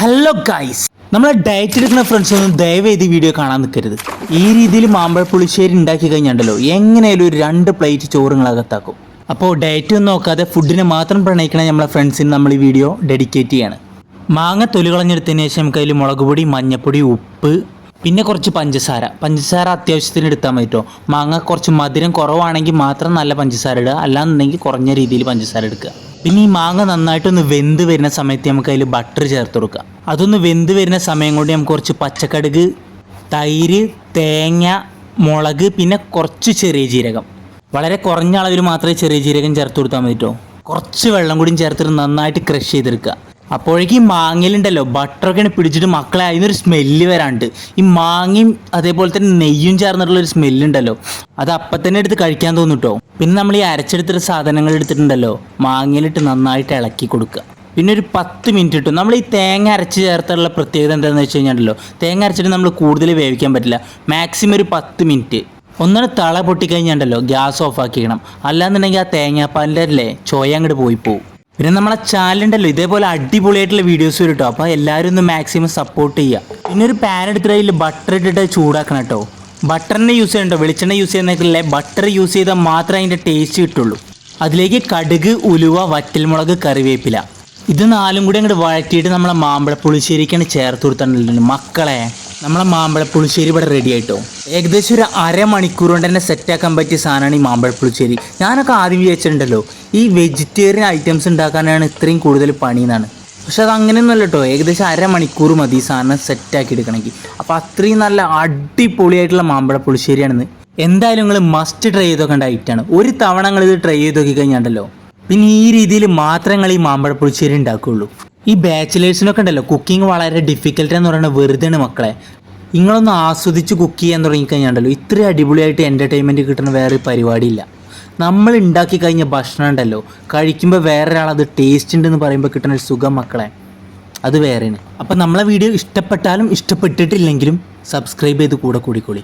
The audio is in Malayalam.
ഹലോ ഗൈസ്, നമ്മളെ ഡയറ്റ് എടുക്കുന്ന ഫ്രണ്ട്സ് ഒന്നും ദയവേത് വീഡിയോ കാണാൻ നിൽക്കരുത്. ഈ രീതിയിൽ മാമ്പഴ പുളിശ്ശേരി ഉണ്ടാക്കി കഴിഞ്ഞാണ്ടല്ലോ എങ്ങനെയായാലും ഒരു 2 പ്ലേറ്റ് ചോറുകളകത്താക്കും. അപ്പോൾ ഡയറ്റ് ഒന്നും നോക്കാതെ ഫുഡിനെ മാത്രം പ്രണയിക്കണ നമ്മളെ ഫ്രണ്ട്സിന് നമ്മൾ ഈ വീഡിയോ ഡെഡിക്കേറ്റ് ചെയ്യാണ്. മാങ്ങ തൊലി കളഞ്ഞെടുത്തതിന് ശേഷം നമുക്ക് അതിൽ മുളക് പൊടി, മഞ്ഞപ്പൊടി, ഉപ്പ്, പിന്നെ കുറച്ച് പഞ്ചസാര അത്യാവശ്യത്തിന് എടുത്താൽ മതി കേട്ടോ. മാങ്ങ കുറച്ച് മധുരം കുറവാണെങ്കിൽ മാത്രം നല്ല പഞ്ചസാര ഇടുക, അല്ലാന്നുണ്ടെങ്കിൽ കുറഞ്ഞ രീതിയിൽ പഞ്ചസാര എടുക്കുക. പിന്നെ ഈ മാങ്ങ നന്നായിട്ടൊന്ന് വെന്ത് വരുന്ന സമയത്ത് നമുക്ക് അതിൽ ബട്ടർ ചേർത്ത് കൊടുക്കുക. അതൊന്ന് വെന്ത് വരുന്ന സമയം കൊണ്ട് നമുക്ക് കുറച്ച് പച്ചക്കടുക്, തൈര്, തേങ്ങ, മുളക്, പിന്നെ കുറച്ച് ചെറിയ ജീരകം, വളരെ കുറഞ്ഞ അളവിൽ മാത്രമേ ചെറിയ ജീരകം ചേർത്ത് കൊടുത്താൽ മതി കേട്ടോ. കുറച്ച് വെള്ളം കൂടിയും ചേർത്തിട്ട് നന്നായിട്ട് ക്രഷ് ചെയ്തെടുക്കുക. അപ്പോഴേക്കും ഈ മാങ്ങയിലുണ്ടല്ലോ ബട്ടറൊക്കെയാണ് പിടിച്ചിട്ട് മക്കളെ അതിനൊരു സ്മെല്ല് വരാണ്ട്. ഈ മാങ്ങയും അതേപോലെ തന്നെ നെയ്യും ചേർന്നിട്ടുള്ളൊരു സ്മെല്ലുണ്ടല്ലോ, അത് അപ്പം തന്നെ എടുത്ത് കഴിക്കാൻ തോന്നും കേട്ടോ. പിന്നെ നമ്മൾ ഈ അരച്ചെടുത്തിട്ട് സാധനങ്ങൾ എടുത്തിട്ടുണ്ടല്ലോ മാങ്ങയിലിട്ട് നന്നായിട്ട് ഇളക്കി കൊടുക്കുക. പിന്നെ ഒരു 10 മിനിറ്റ് ഇട്ടു. നമ്മൾ ഈ തേങ്ങ അരച്ച് ചേർത്തുള്ള പ്രത്യേകത എന്താണെന്ന് വെച്ച് കഴിഞ്ഞാലോ, തേങ്ങ അരച്ചിട്ട് നമ്മൾ കൂടുതൽ വേവിക്കാൻ പറ്റില്ല. മാക്സിമം ഒരു 10 മിനിറ്റ്. ഒന്നാണ് തള പൊട്ടിക്കഴിഞ്ഞാണ്ടല്ലോ ഗ്യാസ് ഓഫ് ആക്കിക്കണം, അല്ലാന്നുണ്ടെങ്കിൽ ആ തേങ്ങാപ്പാലിൻ്റെ അല്ലേ ചോയ അങ്ങോട്ട് പോയി പോകും. പിന്നെ നമ്മളെ ചാനലുണ്ടല്ലോ ഇതേപോലെ അടിപൊളിയായിട്ടുള്ള വീഡിയോസ് വരും കേട്ടോ. അപ്പോൾ എല്ലാവരും ഒന്ന് മാക്സിമം സപ്പോർട്ട് ചെയ്യുക. പിന്നെ ഒരു പാൻ എടുത്തിട്ട് അതിൽ ബട്ടർ ഇട്ടിട്ട് ചൂടാക്കണം കേട്ടോ. ബട്ടറിനെ യൂസ് ചെയ്യണ്ടോ, വെളിച്ചെണ്ണ യൂസ് ചെയ്യുന്നതിലെ ബട്ടർ യൂസ് ചെയ്താൽ മാത്രമേ അതിൻ്റെ ടേസ്റ്റ് കിട്ടുള്ളൂ. അതിലേക്ക് കടുക്, ഉലുവ, വറ്റൽമുളക്, കറിവേപ്പില, ഇത് 4ഉം കൂടി അങ്ങോട്ട് വഴറ്റിയിട്ട് നമ്മളെ മാമ്പഴ പുളിശ്ശേരിക്കാണ് ചേർത്ത് കൊടുത്തിട്ടുണ്ടല്ലോ മക്കളെ. നമ്മളെ മാമ്പഴ പുളിശ്ശേരി ഇവിടെ റെഡി ആയിട്ടോ. ഏകദേശം ഒരു അരമണിക്കൂർ കൊണ്ട് തന്നെ സെറ്റാക്കാൻ പറ്റിയ സാധനമാണ് ഈ മാമ്പഴ പുളിശ്ശേരി. ഞാനൊക്കെ ആദ്യം വിചാരിച്ചിട്ടുണ്ടല്ലോ ഈ വെജിറ്റേറിയൻ ഐറ്റംസ് ഉണ്ടാക്കാനാണ് ഇത്രയും കൂടുതൽ പണിയെന്നാണ്. പക്ഷെ അത് അങ്ങനെയൊന്നുമല്ല കേട്ടോ. ഏകദേശം അരമണിക്കൂർ മതി ഈ സാധനം സെറ്റാക്കി എടുക്കണമെങ്കിൽ. അപ്പോൾ അത്രയും നല്ല അടിപൊളിയായിട്ടുള്ള മാമ്പഴ പുളിശ്ശേരിയാണെന്ന് എന്തായാലും നിങ്ങൾ മസ്റ്റ് ട്രൈ ചെയ്തൊക്കേണ്ട ഐറ്റമാണ്. ഒരു തവണ നിങ്ങൾ ഇത് ട്രൈ ചെയ്ത് നോക്കി കഴിഞ്ഞാണ്ടല്ലോ പിന്നെ ഈ രീതിയിൽ മാത്രമേ നിങ്ങൾ ഈ മാമ്പഴ പുളിശ്ശേരി ഉണ്ടാക്കുകയുള്ളൂ. ഈ ബാച്ചിലേഴ്സിനൊക്കെ ഉണ്ടല്ലോ കുക്കിംഗ് വളരെ ഡിഫിക്കൽട്ട് എന്ന് പറയുന്നത് വെറുതെയാണ് മക്കളെ. നിങ്ങളൊന്ന് ആസ്വദിച്ച് കുക്ക് ചെയ്യാൻ തുടങ്ങിക്കഴിഞ്ഞാണ്ടല്ലോ ഇത്രയും അടിപൊളിയായിട്ട് എൻ്റർടൈൻമെൻറ്റ് കിട്ടുന്ന വേറെ പരിപാടിയില്ല. നമ്മൾ ഉണ്ടാക്കി കഴിഞ്ഞ ഭക്ഷണം ഉണ്ടല്ലോ കഴിക്കുമ്പോൾ വേറൊരാളത് ടേസ്റ്റ് ഉണ്ടെന്ന് പറയുമ്പോൾ കിട്ടുന്ന ഒരു സുഖം മക്കളെ, അത് വേറെയാണ്. അപ്പം നമ്മളെ വീഡിയോ ഇഷ്ടപ്പെട്ടാലും ഇഷ്ടപ്പെട്ടിട്ടില്ലെങ്കിലും സബ്സ്ക്രൈബ് ചെയ്ത് കൂടെ കൂടിക്കോളി.